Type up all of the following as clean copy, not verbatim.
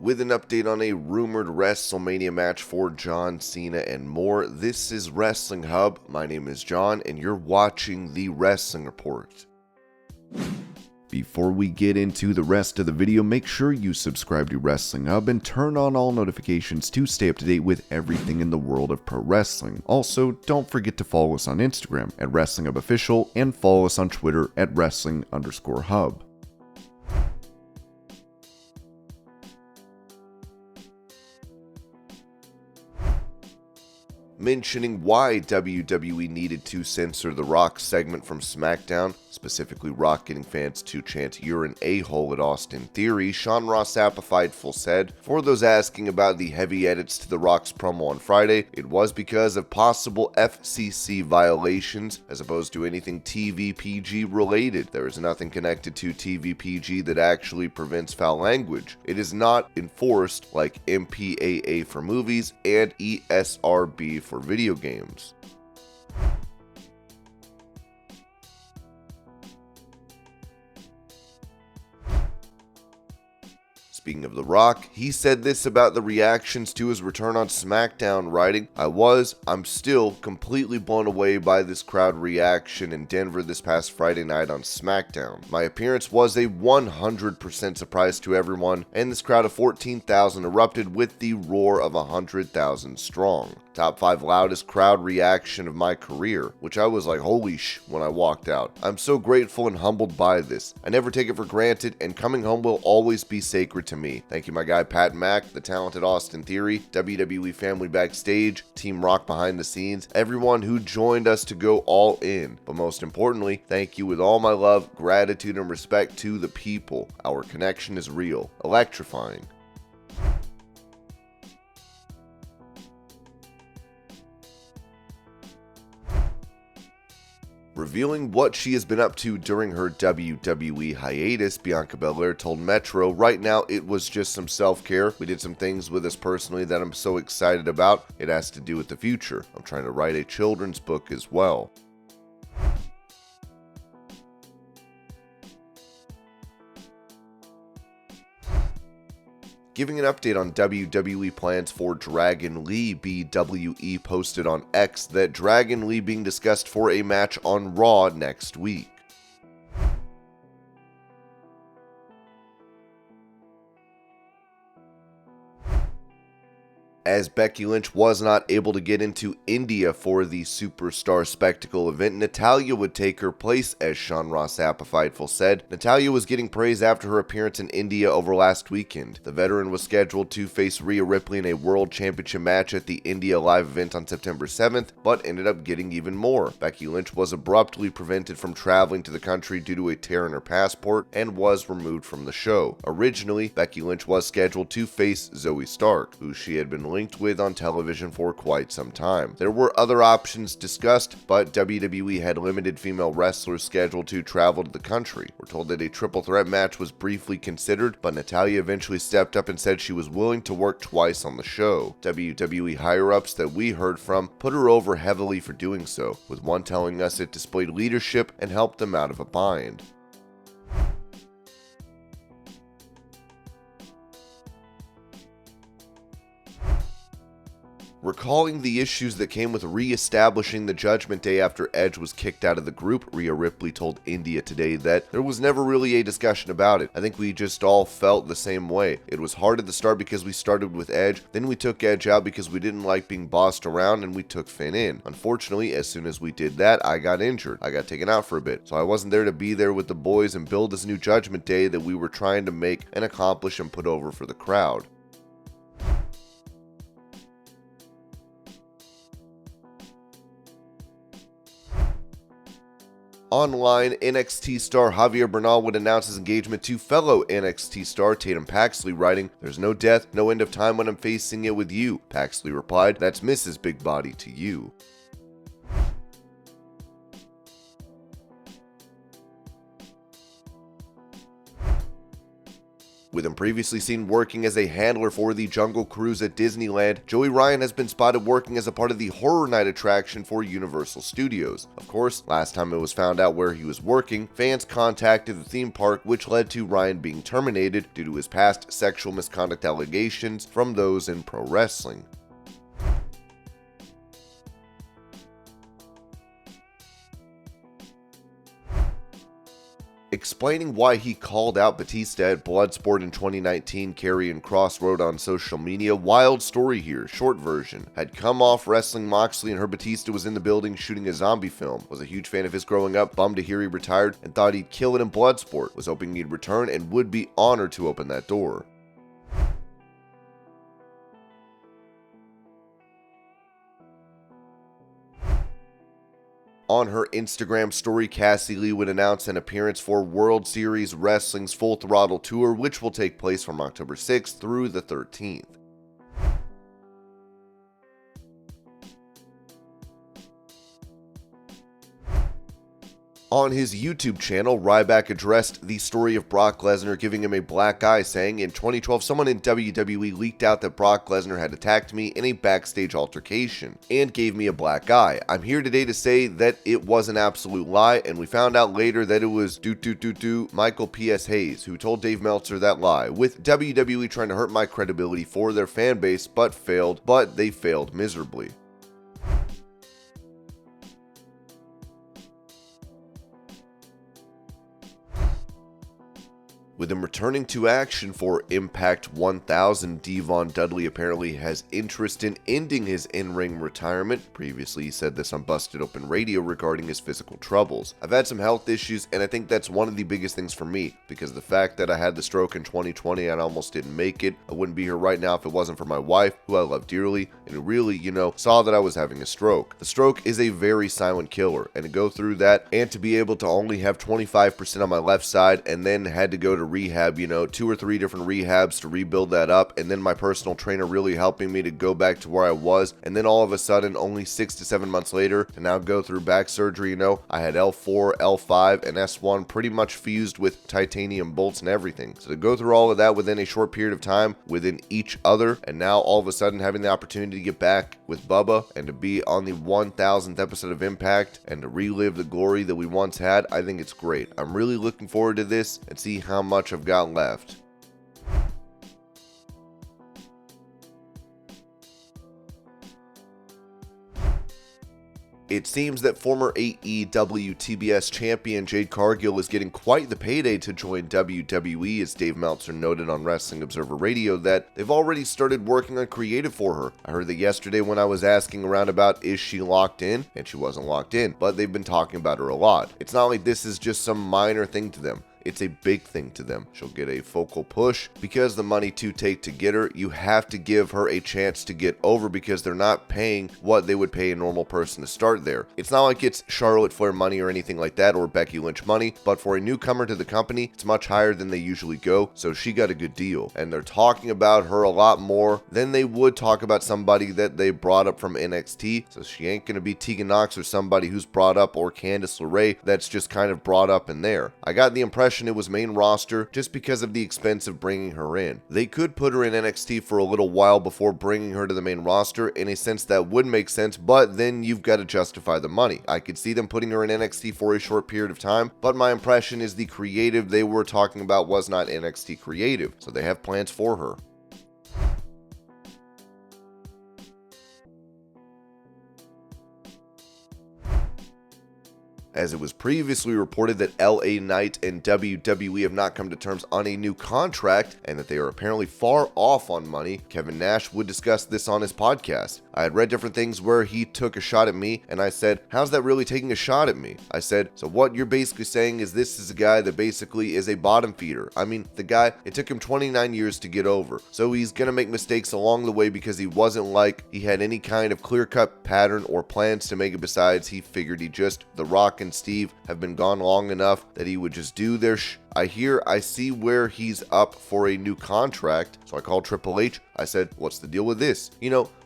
with an update on a rumored WrestleMania match for John Cena and more. This is Wrestling Hub. My name is John, and you're watching the Wrestling Report. Before we get into the rest of the video, make sure you subscribe to Wrestling Hub and turn on all notifications to stay up to date with everything in the world of pro wrestling. Also, don't forget to follow us on Instagram at Wrestling Hub Official and follow us on Twitter at Wrestling_Hub. Mentioning why WWE needed to censor the Rock segment from Smackdown, specifically Rock getting fans to chant "You're an a-hole" at Austin Theory, Sean Ross Apifideful said, "For those asking about the heavy edits to the Rock's promo on Friday, it was because of possible FCC violations as opposed to anything TVPG related. There is nothing connected to TVPG that actually prevents foul language. It is not enforced like MPAA for movies and ESRB for video games." Speaking of The Rock, he said this about the reactions to his return on SmackDown, writing, I'm still completely blown away by this crowd reaction in Denver this past Friday night on SmackDown. My appearance was a 100% surprise to everyone, and this crowd of 14,000 erupted with the roar of 100,000 strong. Top 5 loudest crowd reaction of my career, which I was like, holy sh when I walked out. I'm so grateful and humbled by this. I never take it for granted, and coming home will always be sacred to me. Thank you, my guy Pat Mack, the talented Austin Theory, WWE family backstage, Team Rock behind the scenes, everyone who joined us to go all in. But most importantly, thank you with all my love, gratitude, and respect to the people. Our connection is real, electrifying. Revealing what she has been up to during her WWE hiatus, Bianca Belair told Metro, "Right now it was just some self-care. We did some things with us personally that I'm so excited about. It has to do with the future. I'm trying to write a children's book as well." Giving an update on WWE plans for Dragon Lee, BWE posted on X that Dragon Lee being discussed for a match on Raw next week. As Becky Lynch was not able to get into India for the Superstar Spectacle event, Natalya would take her place, as Sean Ross Apifideful said. Natalya was getting praise after her appearance in India over last weekend. The veteran was scheduled to face Rhea Ripley in a World Championship match at the India Live event on September 7th, but ended up getting even more. Becky Lynch was abruptly prevented from traveling to the country due to a tear in her passport and was removed from the show. Originally, Becky Lynch was scheduled to face Zoe Stark, who she had been linked with on television for quite some time. There were other options discussed, but WWE had limited female wrestlers scheduled to travel to the country. We're told that a triple threat match was briefly considered, but Natalya eventually stepped up and said she was willing to work twice on the show. WWE higher-ups that we heard from put her over heavily for doing so, with one telling us it displayed leadership and helped them out of a bind. Recalling the issues that came with re-establishing the Judgment Day after Edge was kicked out of the group, Rhea Ripley told India Today that there was never really a discussion about it. I think we just all felt the same way. It was hard at the start because we started with Edge, then we took Edge out because we didn't like being bossed around, and we took Finn in. Unfortunately, as soon as we did that, I got injured. I got taken out for a bit, so I wasn't there to be there with the boys and build this new Judgment Day that we were trying to make and accomplish and put over for the crowd." Online, NXT star Javier Bernal would announce his engagement to fellow NXT star Tatum Paxley, writing, "There's no death, no end of time when I'm facing it with you." Paxley replied, "That's Mrs. Big Body to you." With him previously seen working as a handler for the Jungle Cruise at Disneyland, Joey Ryan has been spotted working as a part of the Horror Night attraction for Universal Studios. Of course, last time it was found out where he was working, fans contacted the theme park, which led to Ryan being terminated due to his past sexual misconduct allegations from those in pro wrestling. Explaining why he called out Batista at Bloodsport in 2019, Karrion Kross wrote on social media, "Wild story here, short version. Had come off wrestling Moxley and heard Batista was in the building shooting a zombie film. Was a huge fan of his growing up, bummed to hear he retired, and thought he'd kill it in Bloodsport. Was hoping he'd return and would be honored to open that door." On her Instagram story, Cassie Lee would announce an appearance for World Series Wrestling's Full Throttle Tour, which will take place from October 6th through the 13th. On his YouTube channel, Ryback addressed the story of Brock Lesnar giving him a black eye, saying, "In 2012, someone in WWE leaked out that Brock Lesnar had attacked me in a backstage altercation and gave me a black eye. I'm here today to say that it was an absolute lie, and we found out later that it was Michael P.S. Hayes who told Dave Meltzer that lie, with WWE trying to hurt my credibility for their fan base, but they failed miserably." With him returning to action for Impact 1000, Devon Dudley apparently has interest in ending his in-ring retirement. Previously, he said this on Busted Open Radio regarding his physical troubles. "I've had some health issues, and I think that's one of the biggest things for me, because the fact that I had the stroke in 2020 and I almost didn't make it, I wouldn't be here right now if it wasn't for my wife, who I love dearly, and who really, saw that I was having a stroke. The stroke is a very silent killer, and to go through that, and to be able to only have 25% on my left side, and then had to go to rehab, 2 or 3 different rehabs to rebuild that up, and then my personal trainer really helping me to go back to where I was, and then all of a sudden, only 6 to 7 months later, to now go through back surgery. I had L4, L5, and S1 pretty much fused with titanium bolts and everything. So to go through all of that within a short period of time, within each other, and now all of a sudden having the opportunity to get back with Bubba, and to be on the 1000th episode of Impact, and to relive the glory that we once had, I think it's great. I'm really looking forward to this, and see how much I've got left. It seems that former AEW TBS champion Jade Cargill is getting quite the payday to join WWE, as Dave Meltzer noted on Wrestling Observer Radio that they've already started working on creative for her. I heard that yesterday when I was asking around about is she locked in, and she wasn't locked in, but they've been talking about her a lot. It's not like this is just some minor thing to them. It's a big thing to them. She'll get a focal push because the money to take to get her, you have to give her a chance to get over, because they're not paying what they would pay a normal person to start there. It's not like it's Charlotte Flair money or anything like that, or Becky Lynch money, but for a newcomer to the company, it's much higher than they usually go, so she got a good deal. And they're talking about her a lot more than they would talk about somebody that they brought up from NXT, so she ain't gonna be Tegan Nox or somebody who's brought up, or Candice LeRae that's just kind of brought up in there. I got the impression it was main roster just because of the expense of bringing her in. They could put her in NXT for a little while before bringing her to the main roster. In a sense, that would make sense, but then you've got to justify the money. I could see them putting her in NXT for a short period of time, but my impression is the creative they were talking about was not NXT creative, so they have plans for her. As it was previously reported that LA Knight and WWE have not come to terms on a new contract, and that they are apparently far off on money, Kevin Nash would discuss this on his podcast. I had read different things where he took a shot at me, and I said, "How's that really taking a shot at me?" I said, "So what you're basically saying is this is a guy that basically is a bottom feeder. I mean, the guy, it took him 29 years to get over, so he's gonna make mistakes along the way, because he wasn't like he had any kind of clear-cut pattern or plans to make it. Besides, he figured The Rock and Steve have been gone long enough that he would just do their I see where he's up for a new contract. So I called Triple H. I said, what's the deal with this?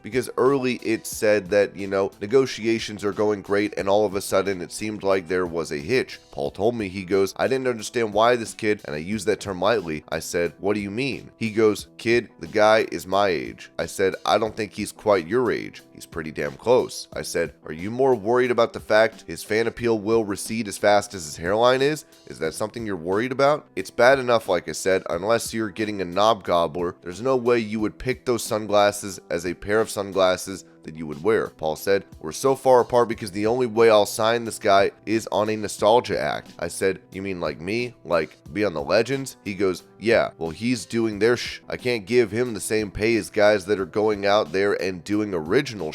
Because early it said that, negotiations are going great, and all of a sudden it seemed like there was a hitch. Paul told me, he goes, I didn't understand why this kid, and I use that term lightly. I said, what do you mean? He goes, kid, the guy is my age. I said, I don't think he's quite your age. He's pretty damn close. I said, are you more worried about the fact his fan appeal will recede as fast as his hairline is? Is that something you're worried about? It's bad enough, like I said, unless you're getting a knob gobbler, there's no way you would pick those sunglasses as a pair of sunglasses that you would wear. Paul said, we're so far apart because the only way I'll sign this guy is on a nostalgia act. I said, you mean like me? Like be on the Legends? He goes, yeah, well he's doing their I can't give him the same pay as guys that are going out there and doing original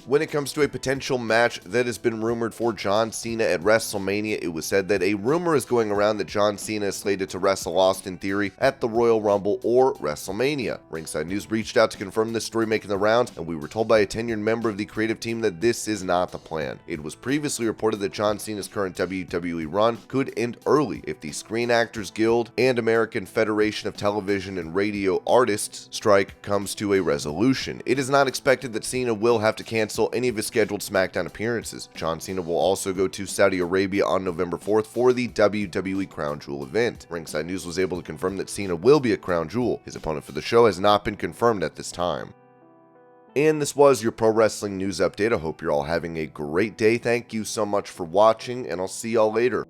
When it comes to a potential match that has been rumored for John Cena at WrestleMania, it was said that a rumor is going around that John Cena is slated to wrestle Austin Theory at the Royal Rumble or WrestleMania. Ringside News reached out to confirm this story making the rounds, and we were told by a tenured member of the creative team that this is not the plan. It was previously reported that John Cena's current WWE run could end early if the Screen Actors Guild and American Federation of Television and Radio Artists strike comes to a resolution. It is not expected that Cena will have to cancel any of his scheduled SmackDown appearances. John Cena will also go to Saudi Arabia on November 4th for the WWE Crown Jewel event. Ringside News was able to confirm that Cena will be at Crown Jewel. His opponent for the show has not been confirmed at this time. And this was your pro wrestling news update. I hope you're all having a great day. Thank you so much for watching, and I'll see y'all later.